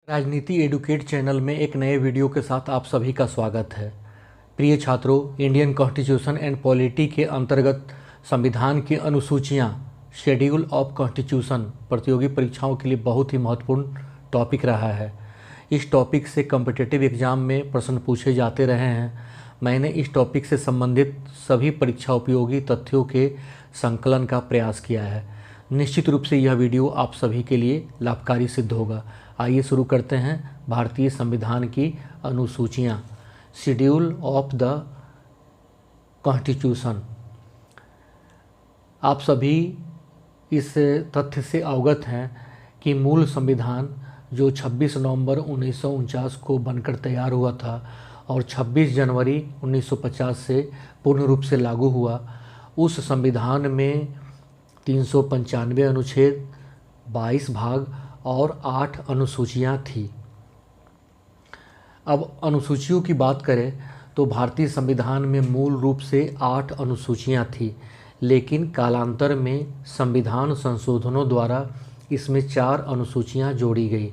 राजनीति educate channel में एक नए वीडियो के साथ आप सभी का स्वागत है। प्रिय छात्रों, इंडियन कॉन्स्टिट्यूशन एंड पॉलिटी के अंतर्गत संविधान की अनुसूचियां शेड्यूल ऑफ कॉन्स्टिट्यूशन प्रतियोगी परीक्षाओं के लिए बहुत ही महत्वपूर्ण टॉपिक रहा है। इस टॉपिक से कॉम्पिटिटिव एग्ज़ाम में प्रश्न पूछे जाते रहे हैं। मैंने इस टॉपिक से संबंधित सभी परीक्षा उपयोगी तथ्यों के संकलन का प्रयास किया है। निश्चित रूप से यह वीडियो आप सभी के लिए लाभकारी सिद्ध होगा। आइए शुरू करते हैं। भारतीय संविधान की अनुसूचियाँ, शेड्यूल ऑफ द कॉन्स्टिट्यूशन। आप सभी इस तथ्य से अवगत हैं कि मूल संविधान जो 26 नवंबर 1949 को बनकर तैयार हुआ था और 26 जनवरी 1950 से पूर्ण रूप से लागू हुआ, उस संविधान में 395 अनुच्छेद, 22 भाग और 8 अनुसूचियाँ थी। अब अनुसूचियों की बात करें तो भारतीय संविधान में मूल रूप से 8 अनुसूचियाँ थी, लेकिन कालांतर में संविधान संशोधनों द्वारा इसमें 4 अनुसूचियाँ जोड़ी गई।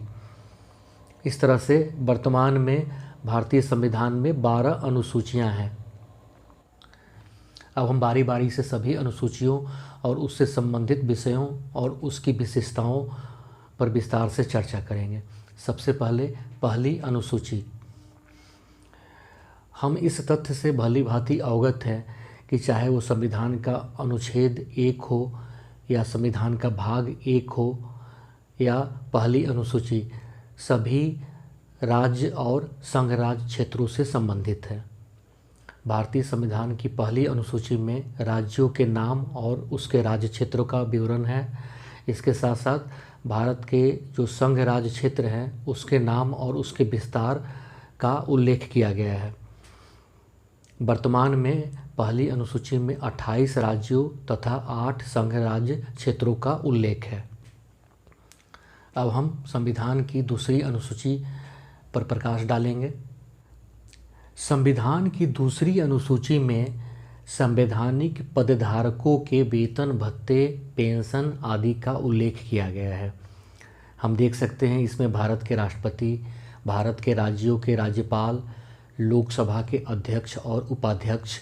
इस तरह से वर्तमान में भारतीय संविधान में 12 अनुसूचियाँ हैं। अब हम बारी बारी से सभी अनुसूचियों और उससे संबंधित विषयों और उसकी विशेषताओं पर विस्तार से चर्चा करेंगे। सबसे पहले पहली अनुसूची। हम इस तथ्य से भली भांति अवगत हैं कि चाहे वो संविधान का अनुच्छेद 1 हो या संविधान का भाग 1 हो या पहली अनुसूची, सभी राज्य और संघ राज्य क्षेत्रों से संबंधित है। भारतीय संविधान की पहली अनुसूची में राज्यों के नाम और उसके राज्य क्षेत्रों का विवरण है। इसके साथ साथ भारत के जो संघ राज्य क्षेत्र हैं उसके नाम और उसके विस्तार का उल्लेख किया गया है। वर्तमान में पहली अनुसूची में 28 राज्यों तथा 8 संघ राज्य क्षेत्रों का उल्लेख है। अब हम संविधान की दूसरी अनुसूची पर प्रकाश डालेंगे। संविधान की दूसरी अनुसूची में संवैधानिक पदधारकों के वेतन, भत्ते, पेंशन आदि का उल्लेख किया गया है। हम देख सकते हैं इसमें भारत के राष्ट्रपति, भारत के राज्यों के राज्यपाल, लोकसभा के अध्यक्ष और उपाध्यक्ष,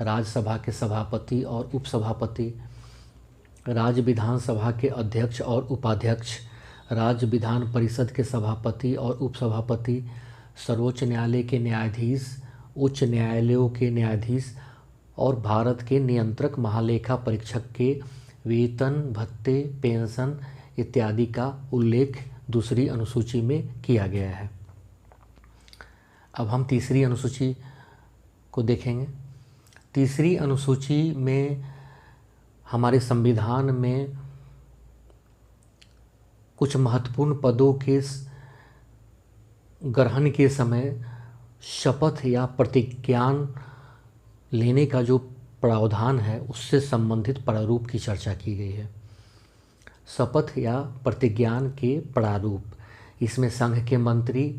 राज्यसभा के सभापति और उपसभापति, राज्य विधानसभा के अध्यक्ष और उपाध्यक्ष, राज्य विधान परिषद के सभापति और उपसभापति, सर्वोच्च न्यायालय के न्यायाधीश, उच्च न्यायालयों के न्यायाधीश और भारत के नियंत्रक महालेखा परीक्षक के वेतन, भत्ते, पेंशन इत्यादि का उल्लेख दूसरी अनुसूची में किया गया है। अब हम तीसरी अनुसूची को देखेंगे। तीसरी अनुसूची में हमारे संविधान में कुछ महत्वपूर्ण पदों के ग्रहण के समय शपथ या प्रतिज्ञान लेने का जो प्रावधान है उससे संबंधित प्रारूप की चर्चा की गई है। शपथ या प्रतिज्ञान के प्रारूप, इसमें संघ के मंत्री,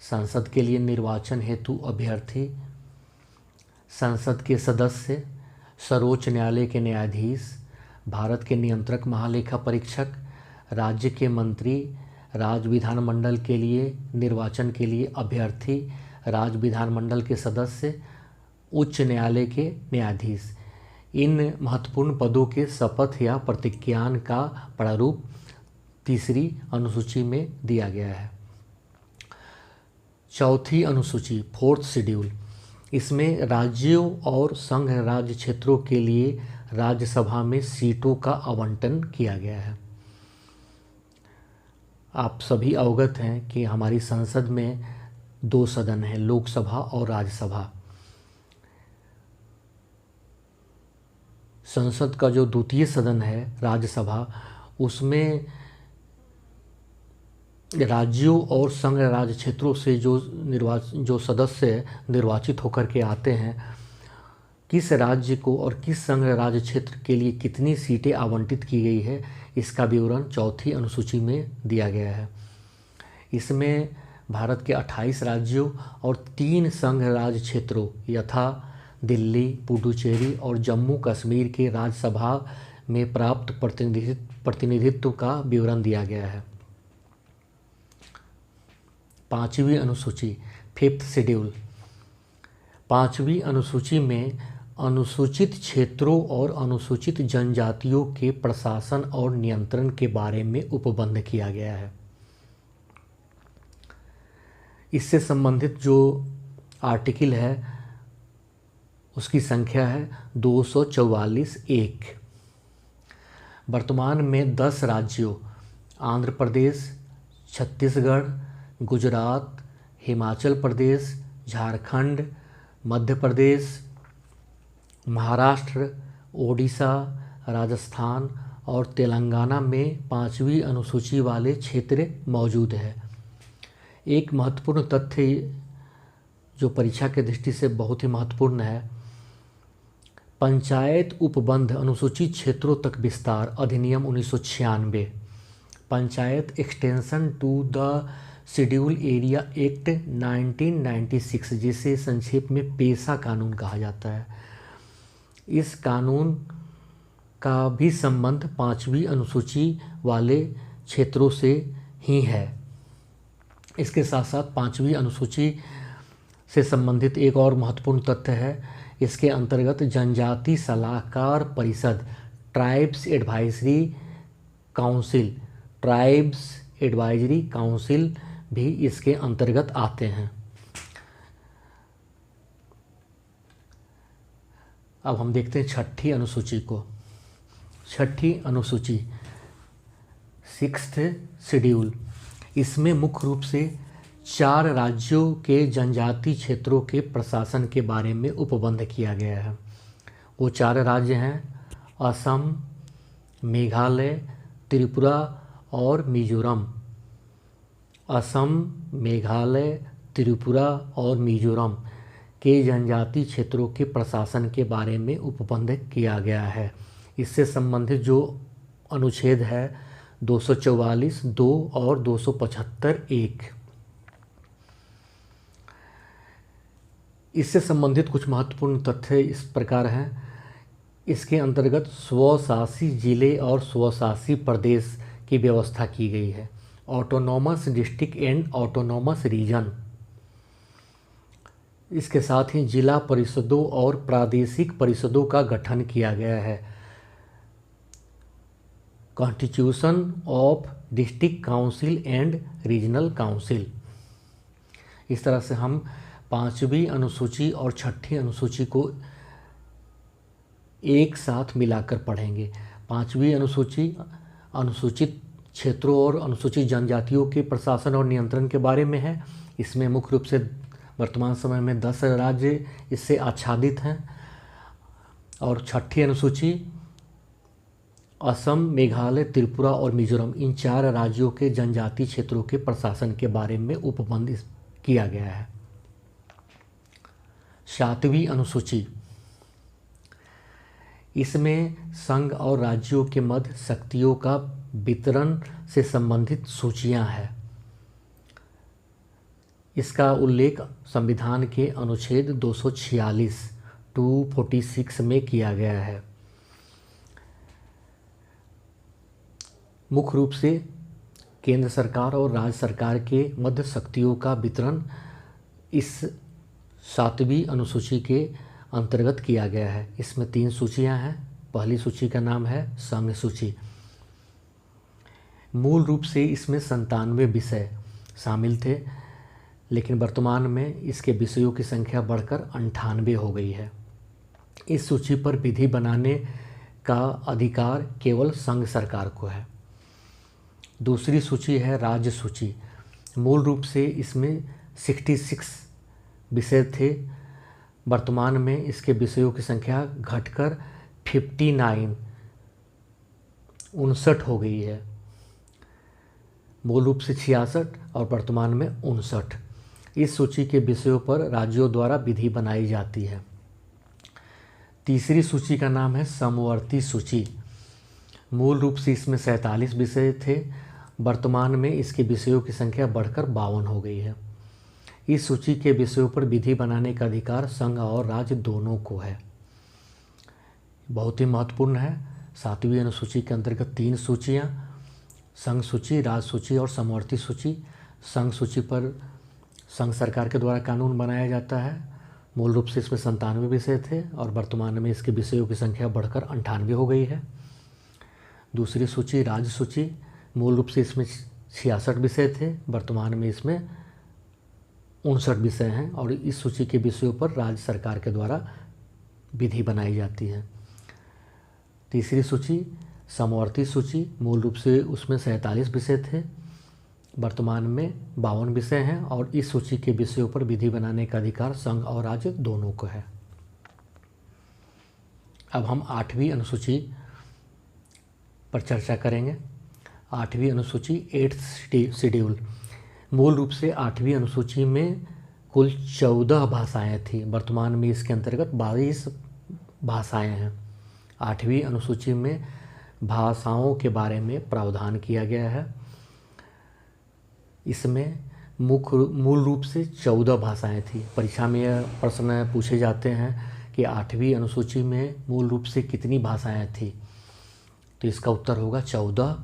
संसद के लिए निर्वाचन हेतु अभ्यर्थी, संसद के सदस्य, सर्वोच्च न्यायालय के न्यायाधीश, भारत के नियंत्रक महालेखा परीक्षक, राज्य के मंत्री, राज्य विधानमंडल के लिए निर्वाचन के लिए अभ्यर्थी, राज्य विधानमंडल के सदस्य, उच्च न्यायालय के न्यायाधीश, इन महत्वपूर्ण पदों के शपथ या प्रतिज्ञान का प्रारूप तीसरी अनुसूची में दिया गया है। चौथी अनुसूची, फोर्थ शेड्यूल, इसमें राज्यों और संघ राज्य क्षेत्रों के लिए राज्यसभा में सीटों का आवंटन किया गया है। आप सभी अवगत हैं कि हमारी संसद में 2 सदन हैं, लोकसभा और राज्यसभा। संसद का जो द्वितीय सदन है, राज्यसभा, उसमें राज्यों और संघ राज्य क्षेत्रों से जो सदस्य निर्वाचित होकर के आते हैं, किस राज्य को और किस संघ राज्य क्षेत्र के लिए कितनी सीटें आवंटित की गई है, इसका विवरण चौथी अनुसूची में दिया गया है। इसमें भारत के 28 राज्यों और 3 संघ राज्य क्षेत्रों यथा दिल्ली, पुडुचेरी और जम्मू कश्मीर के राज्यसभा में प्राप्त प्रतिनिधित्व का विवरण दिया गया है। पाँचवीं अनुसूची, फिफ्थ शेड्यूल। पाँचवीं अनुसूची में अनुसूचित क्षेत्रों और अनुसूचित जनजातियों के प्रशासन और नियंत्रण के बारे में उपबंध किया गया है। इससे संबंधित जो आर्टिकल है उसकी संख्या है 244(1). वर्तमान में 10 राज्यों आंध्र प्रदेश, छत्तीसगढ़, गुजरात, हिमाचल प्रदेश, झारखंड, मध्य प्रदेश, महाराष्ट्र, ओडिशा, राजस्थान और तेलंगाना में पाँचवीं अनुसूची वाले क्षेत्र मौजूद है। एक महत्वपूर्ण तथ्य जो परीक्षा के दृष्टि से बहुत ही महत्वपूर्ण है, पंचायत उपबंध अनुसूचित क्षेत्रों तक विस्तार अधिनियम 1996, panchayat extension to the schedule area act 1996, जिसे संक्षेप में पेशा कानून कहा जाता है, इस कानून का भी संबंध पाँचवीं अनुसूची वाले क्षेत्रों से ही है। इसके साथ साथ पाँचवीं अनुसूची से संबंधित एक और महत्वपूर्ण तथ्य है, इसके अंतर्गत जनजाति सलाहकार परिषद, ट्राइब्स एडवाइजरी काउंसिल भी इसके अंतर्गत आते हैं। अब हम देखते हैं छठी अनुसूची को। छठी अनुसूची, सिक्स्थ शेड्यूल, इसमें मुख्य रूप से 4 राज्यों के जनजाति क्षेत्रों के प्रशासन के बारे में उपबंध किया गया है। वो 4 राज्य हैं असम, मेघालय, त्रिपुरा और मिजोरम। असम, मेघालय, त्रिपुरा और मिजोरम के जनजाति क्षेत्रों के प्रशासन के बारे में उपबंध किया गया है। इससे संबंधित जो अनुच्छेद है 244(2) और 275(1). इससे संबंधित कुछ महत्वपूर्ण तथ्य इस प्रकार हैं। इसके अंतर्गत स्वशासी जिले और स्वशासी प्रदेश की व्यवस्था की गई है, autonomous district and autonomous region. इसके साथ ही जिला परिषदों और प्रादेशिक परिषदों का गठन किया गया है, constitution of district council and regional council. इस तरह से हम पाँचवीं अनुसूची और छठी अनुसूची को एक साथ मिलाकर पढ़ेंगे। पाँचवीं अनुसूची अनुसूचित क्षेत्रों और अनुसूचित जनजातियों के प्रशासन और नियंत्रण के बारे में है। इसमें मुख्य रूप से वर्तमान समय में 10 राज्य इससे आच्छादित हैं। और छठी अनुसूची असम, मेघालय, त्रिपुरा और मिजोरम, इन 4 राज्यों के जनजाति क्षेत्रों के प्रशासन के बारे में उपबंध किया गया है। सातवीं अनुसूची, इसमें संघ और राज्यों के मध्य शक्तियों का वितरण से संबंधित सूचियां हैं। इसका उल्लेख संविधान के अनुच्छेद 246 में किया गया है। मुख्य रूप से केंद्र सरकार और राज्य सरकार के मध्य शक्तियों का वितरण इस सातवीं अनुसूची के अंतर्गत किया गया है। इसमें 3 सूचियां हैं। पहली सूची का नाम है संघ सूची। मूल रूप से इसमें 97 विषय शामिल थे, लेकिन वर्तमान में इसके विषयों की संख्या बढ़कर 98 हो गई है। इस सूची पर विधि बनाने का अधिकार केवल संघ सरकार को है। दूसरी सूची है राज्य सूची। मूल रूप से इसमें 66 विषय थे। वर्तमान में इसके विषयों की संख्या घटकर 59 हो गई है। मूल रूप से 66 और वर्तमान में 59। इस सूची के विषयों पर राज्यों द्वारा विधि बनाई जाती है। तीसरी सूची का नाम है समवर्ती सूची। मूल रूप से इसमें 47 विषय थे। वर्तमान में इसके विषयों की संख्या बढ़कर 52 हो गई है। इस सूची के विषयों पर विधि बनाने का अधिकार संघ और राज्य दोनों को है। बहुत ही महत्वपूर्ण है। सातवीं अनुसूची के अंतर्गत 3 सूचियाँ, संघ सूची, राज्य सूची और समवर्ती सूची। संघ सूची पर संघ सरकार के द्वारा कानून बनाया जाता है। मूल रूप से इसमें 97 विषय थे और वर्तमान में इसके विषयों की संख्या बढ़कर 98 हो गई है। दूसरी सूची राज्य सूची, मूल रूप से इसमें 66 विषय थे, वर्तमान में इसमें 59 विषय हैं और इस सूची के विषयों पर राज्य सरकार के द्वारा विधि बनाई जाती है। तीसरी सूची समवर्ती सूची, मूल रूप से उसमें 47 विषय थे, वर्तमान में 52 विषय हैं और इस सूची के विषयों पर विधि बनाने का अधिकार संघ और राज्य दोनों को है। अब हम 8वीं अनुसूची पर चर्चा करेंगे। 8वीं अनुसूची 8th शेड्यूल, मूल रूप से 8वीं अनुसूची में कुल 14 भाषाएं थी, वर्तमान में इसके अंतर्गत 22 भाषाएं हैं। 8वीं अनुसूची में भाषाओं के बारे में प्रावधान किया गया है। इसमें मूल रूप से 14 भाषाएं थी। परीक्षा में यह प्रश्न पूछे जाते हैं कि 8वीं अनुसूची में मूल रूप से कितनी भाषाएं थी, तो इसका उत्तर होगा 14।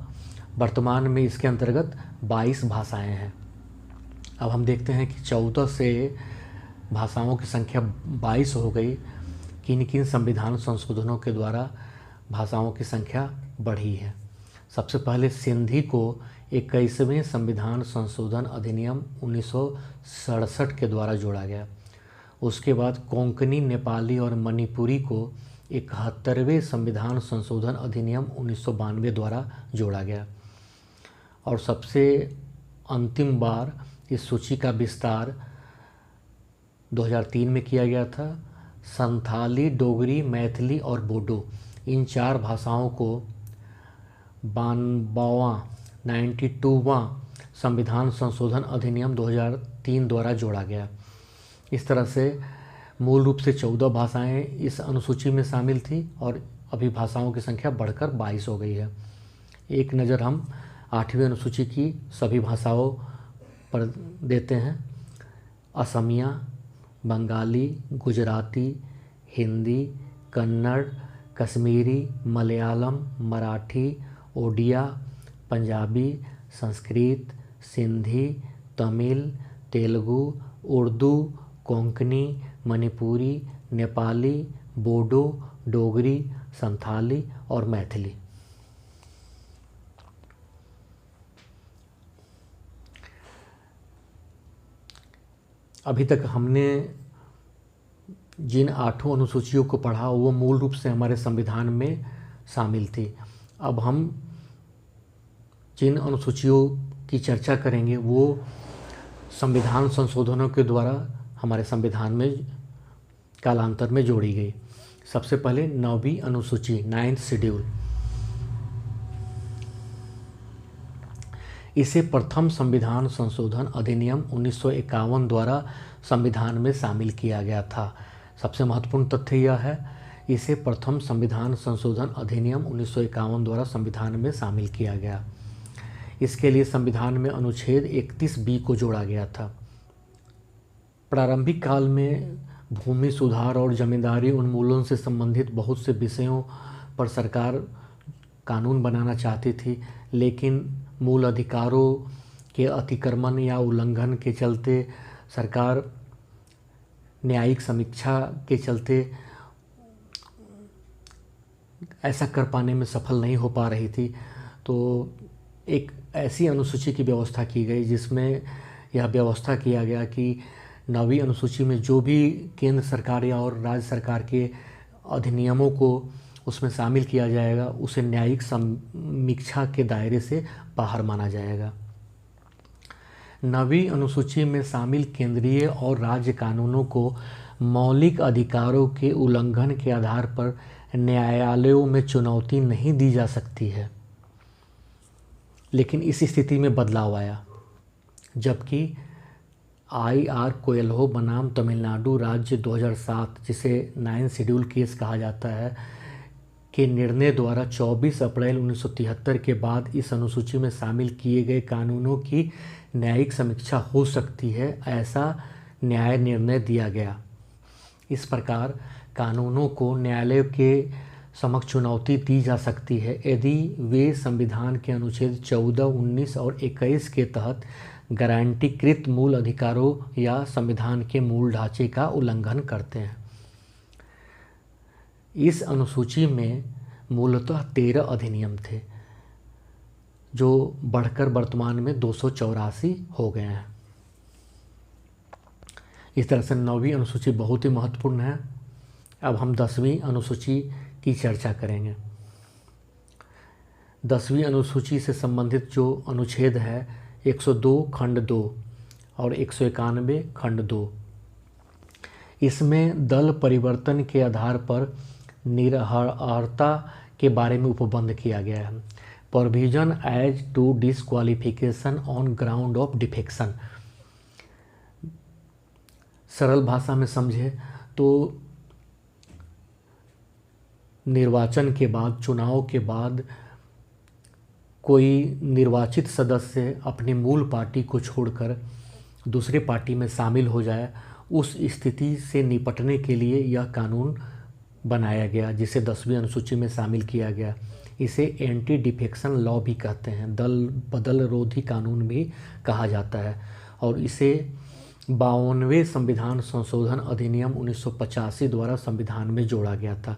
वर्तमान में इसके अंतर्गत 22 भाषाएं हैं। अब हम देखते हैं कि 14 से भाषाओं की संख्या 22 हो गई, किन किन संविधान संशोधनों के द्वारा भाषाओं की संख्या बढ़ी है। सबसे पहले सिंधी को 21वें संविधान संशोधन अधिनियम 1967 के द्वारा जोड़ा गया। उसके बाद कोंकणी, नेपाली और मणिपुरी को 71वें संविधान संशोधन अधिनियम 1992 द्वारा जोड़ा गया। और सबसे अंतिम बार इस सूची का विस्तार 2003 में किया गया था। संथाली, डोगरी, मैथिली और बोडो, इन 4 भाषाओं को 92वां संविधान संशोधन अधिनियम 2003 द्वारा जोड़ा गया। इस तरह से मूल रूप से 14 भाषाएं इस अनुसूची में शामिल थी और अभी भाषाओं की संख्या बढ़कर 22 हो गई है। एक नज़र हम 8वीं अनुसूची की सभी भाषाओं पर देते हैं। असमिया, बंगाली, गुजराती, हिंदी, कन्नड़, कश्मीरी, मलयालम, मराठी, ओडिया, पंजाबी, संस्कृत, सिंधी, तमिल, तेलुगु, उर्दू, कोंकणी, मणिपुरी, नेपाली, बोडो, डोगरी, संथाली और मैथिली। अभी तक हमने जिन 8 अनुसूचियों को पढ़ा वो मूल रूप से हमारे संविधान में शामिल थी। अब हम जिन अनुसूचियों की चर्चा करेंगे वो संविधान संशोधनों के द्वारा हमारे संविधान में कालांतर में जोड़ी गई। सबसे पहले 9वीं अनुसूची 9th शेड्यूल, इसे प्रथम संविधान संशोधन अधिनियम 1951 द्वारा संविधान में शामिल किया गया था। सबसे महत्वपूर्ण तथ्य यह है, इसे प्रथम संविधान संशोधन अधिनियम 1951 द्वारा संविधान में शामिल किया गया। इसके लिए संविधान में अनुच्छेद 31B को जोड़ा गया था। प्रारंभिक काल में भूमि सुधार और जमींदारी उन्मूलन से संबंधित बहुत से विषयों पर सरकार कानून बनाना चाहती थी, लेकिन मूल अधिकारों के अतिक्रमण या उल्लंघन के चलते सरकार न्यायिक समीक्षा के चलते ऐसा कर पाने में सफल नहीं हो पा रही थी। तो एक ऐसी अनुसूची की व्यवस्था की गई जिसमें यह व्यवस्था किया गया कि 9वीं अनुसूची में जो भी केंद्र सरकार या और राज्य सरकार के अधिनियमों को उसमें शामिल किया जाएगा उसे न्यायिक समीक्षा के दायरे से बाहर माना जाएगा। 9वीं अनुसूची में शामिल केंद्रीय और राज्य कानूनों को मौलिक अधिकारों के उल्लंघन के आधार पर न्यायालयों में चुनौती नहीं दी जा सकती है। लेकिन इस स्थिति में बदलाव आया जबकि I.R. कोएल्हो बनाम तमिलनाडु राज्य 2007, जिसे 9th शेड्यूल केस कहा जाता है, के निर्णय द्वारा 24 अप्रैल 1973 के बाद इस अनुसूची में शामिल किए गए कानूनों की न्यायिक समीक्षा हो सकती है, ऐसा न्याय निर्णय दिया गया। इस प्रकार कानूनों को न्यायालय के समक्ष चुनौती दी जा सकती है यदि वे संविधान के अनुच्छेद 14, 19 और 21 के तहत गारंटीकृत मूल अधिकारों या संविधान के मूल ढांचे का उल्लंघन करते हैं। इस अनुसूची में मूलतः 13 अधिनियम थे जो बढ़कर वर्तमान में 284 हो गए हैं। इस तरह से 9वीं अनुसूची बहुत ही महत्वपूर्ण है। अब हम 10वीं अनुसूची की चर्चा करेंगे। 10वीं अनुसूची से संबंधित जो अनुच्छेद है 102 खंड 2 और 191 खंड 2, इसमें दल परिवर्तन के आधार पर निरर्हता के बारे में उपबंध किया गया है। Provision as to disqualification on ground of defection. सरल भाषा में समझे तो निर्वाचन के बाद, चुनाव के बाद कोई निर्वाचित सदस्य अपनी मूल पार्टी को छोड़कर दूसरे पार्टी में शामिल हो जाए, उस स्थिति से निपटने के लिए यह कानून बनाया गया, जिसे 10वीं अनुसूची में शामिल किया गया। इसे एंटी डिफेक्शन लॉ भी कहते हैं, दल बदल रोधी कानून भी कहा जाता है। और इसे 52वें संविधान संशोधन अधिनियम 1985 द्वारा संविधान में जोड़ा गया था,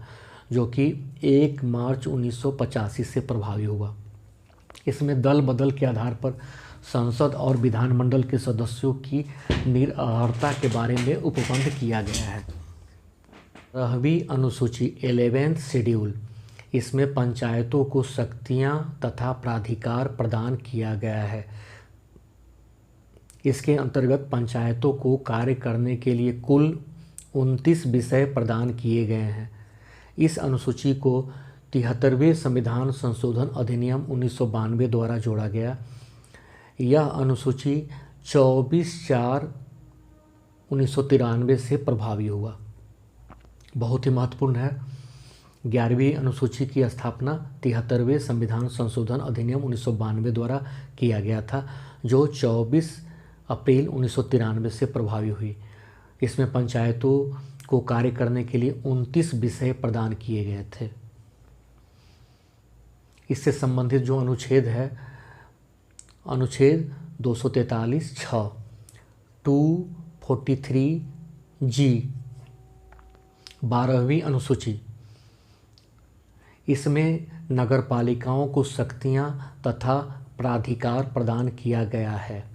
जो कि 1 मार्च 1985 से प्रभावी हुआ। इसमें दल बदल के आधार पर संसद और विधानमंडल के सदस्यों की निरर्हता के बारे में उपबंध किया गया है। 11वीं अनुसूची 11th शेड्यूल, इसमें पंचायतों को शक्तियां तथा प्राधिकार प्रदान किया गया है। इसके अंतर्गत पंचायतों को कार्य करने के लिए कुल 29 विषय प्रदान किए गए हैं। इस अनुसूची को 73वें संविधान संशोधन अधिनियम 1992 द्वारा जोड़ा गया। यह अनुसूची 24/4/1993 से प्रभावी हुआ। बहुत ही महत्वपूर्ण है। 11वीं अनुसूची की स्थापना 73वें संविधान संशोधन अधिनियम 1992 द्वारा किया गया था, जो 24 अप्रैल 1993 से प्रभावी हुई। इसमें पंचायतों को कार्य करने के लिए 29 विषय प्रदान किए गए थे। इससे संबंधित जो अनुच्छेद है, अनुच्छेद 243(6), 243(g), 12वीं अनुसूची, इसमें नगरपालिकाओं को शक्तियां तथा प्राधिकार प्रदान किया गया है।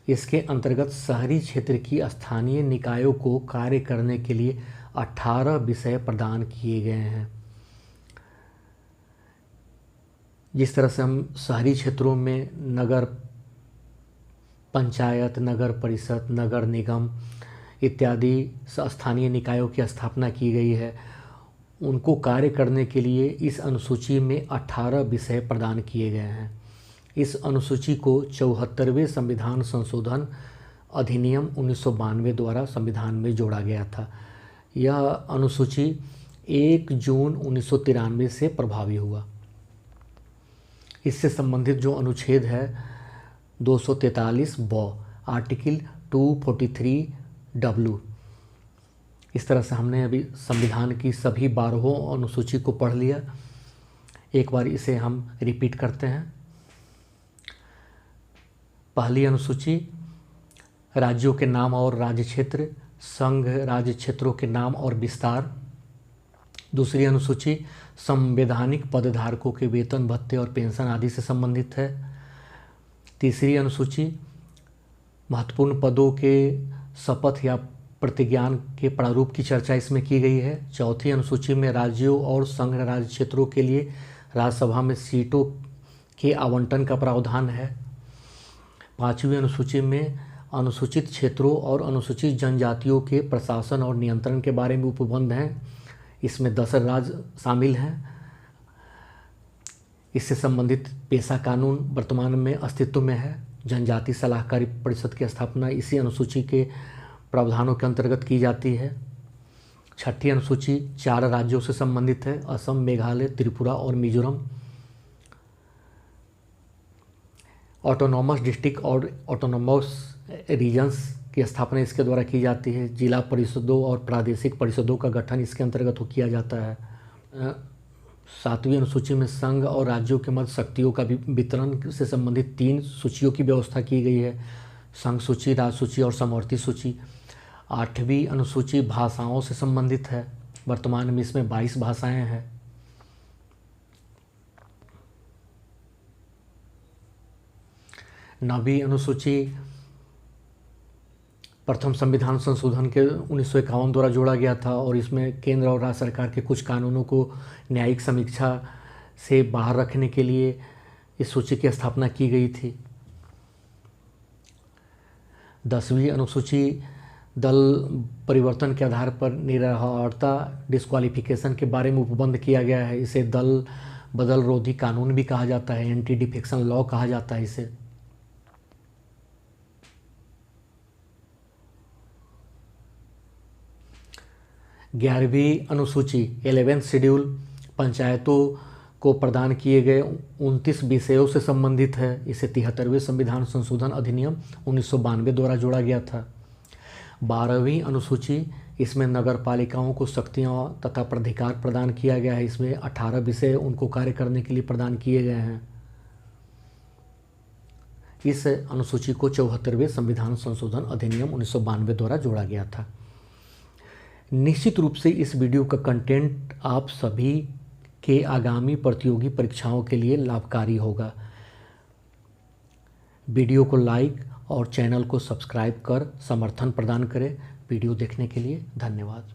इसके अंतर्गत शहरी क्षेत्र की स्थानीय निकायों को कार्य करने के लिए 18 विषय प्रदान किए गए हैं। जिस तरह से हम शहरी क्षेत्रों में नगर पंचायत, नगर परिषद, नगर निगम इत्यादि स्थानीय निकायों की स्थापना की गई है, उनको कार्य करने के लिए इस अनुसूची में 18 विषय प्रदान किए गए हैं। इस अनुसूची को 74वें संविधान संशोधन अधिनियम 1992 द्वारा संविधान में जोड़ा गया था। यह अनुसूची 1 जून 1993 से प्रभावी हुआ। इससे संबंधित जो अनुच्छेद है 243(ब), आर्टिकल 243(w). इस तरह से हमने अभी संविधान की सभी 12 अनुसूची को पढ़ लिया। एक बार इसे हम रिपीट करते हैं। पहली अनुसूची राज्यों के नाम और राज्य क्षेत्र, संघ राज्य क्षेत्रों के नाम और विस्तार। दूसरी अनुसूची संवैधानिक पदधारकों के वेतन, भत्ते और पेंशन आदि से संबंधित है। तीसरी अनुसूची महत्वपूर्ण पदों के शपथ या प्रतिज्ञान के प्रारूप की चर्चा इसमें की गई है। चौथी अनुसूची में राज्यों और संघ राज्य क्षेत्रों के लिए राज्यसभा में सीटों के आवंटन का प्रावधान है। पांचवी अनुसूची में अनुसूचित क्षेत्रों और अनुसूचित जनजातियों के प्रशासन और नियंत्रण के बारे में उपबंध हैं। इसमें 10 राज्य शामिल हैं। इससे संबंधित पेशा कानून वर्तमान में अस्तित्व में है। जनजाति सलाहकारी परिषद की स्थापना इसी अनुसूची के प्रावधानों के अंतर्गत की जाती है। छठी अनुसूची 4 राज्यों से संबंधित है, असम, मेघालय, त्रिपुरा और मिजोरम। ऑटोनॉमस डिस्ट्रिक्ट और ऑटोनॉमस रीजन्स की स्थापना इसके द्वारा की जाती है। जिला परिषदों और प्रादेशिक परिषदों का गठन इसके अंतर्गत किया जाता है। 7वीं अनुसूची में संघ और राज्यों के मध्य शक्तियों का वितरण से संबंधित 3 सूचियों की व्यवस्था की गई है, संघ सूची, राज्य सूची और समवर्ती सूची। 8वीं अनुसूची भाषाओं से संबंधित है, वर्तमान में इसमें 22 भाषाएं हैं। 9वीं अनुसूची प्रथम संविधान संशोधन के 1951 द्वारा जोड़ा गया था और इसमें केंद्र और राज्य सरकार के कुछ कानूनों को न्यायिक समीक्षा से बाहर रखने के लिए इस सूची की स्थापना की गई थी। 10वीं अनुसूची दल परिवर्तन के आधार पर निरर्हता डिस्क्वालिफिकेशन के बारे में उपबंध किया गया है। इसे दल बदल रोधी कानून भी कहा जाता है, एंटी डिफेक्शन लॉ कहा जाता है इसे। 11वीं अनुसूची 11th शेड्यूल पंचायतों को प्रदान किए गए 29 विषयों से संबंधित है। इसे 73वें संविधान संशोधन अधिनियम 1992 द्वारा जोड़ा गया था। 12वीं अनुसूची, इसमें नगर पालिकाओं को शक्तियाँ तथा प्राधिकार प्रदान किया गया है। इसमें 18 विषय उनको कार्य करने के लिए प्रदान किए गए हैं। इस अनुसूची को 74वें संविधान संशोधन अधिनियम 1992 द्वारा जोड़ा गया था। निश्चित रूप से इस वीडियो का कंटेंट आप सभी के आगामी प्रतियोगी परीक्षाओं के लिए लाभकारी होगा। वीडियो को लाइक और चैनल को सब्सक्राइब कर समर्थन प्रदान करें। वीडियो देखने के लिए धन्यवाद।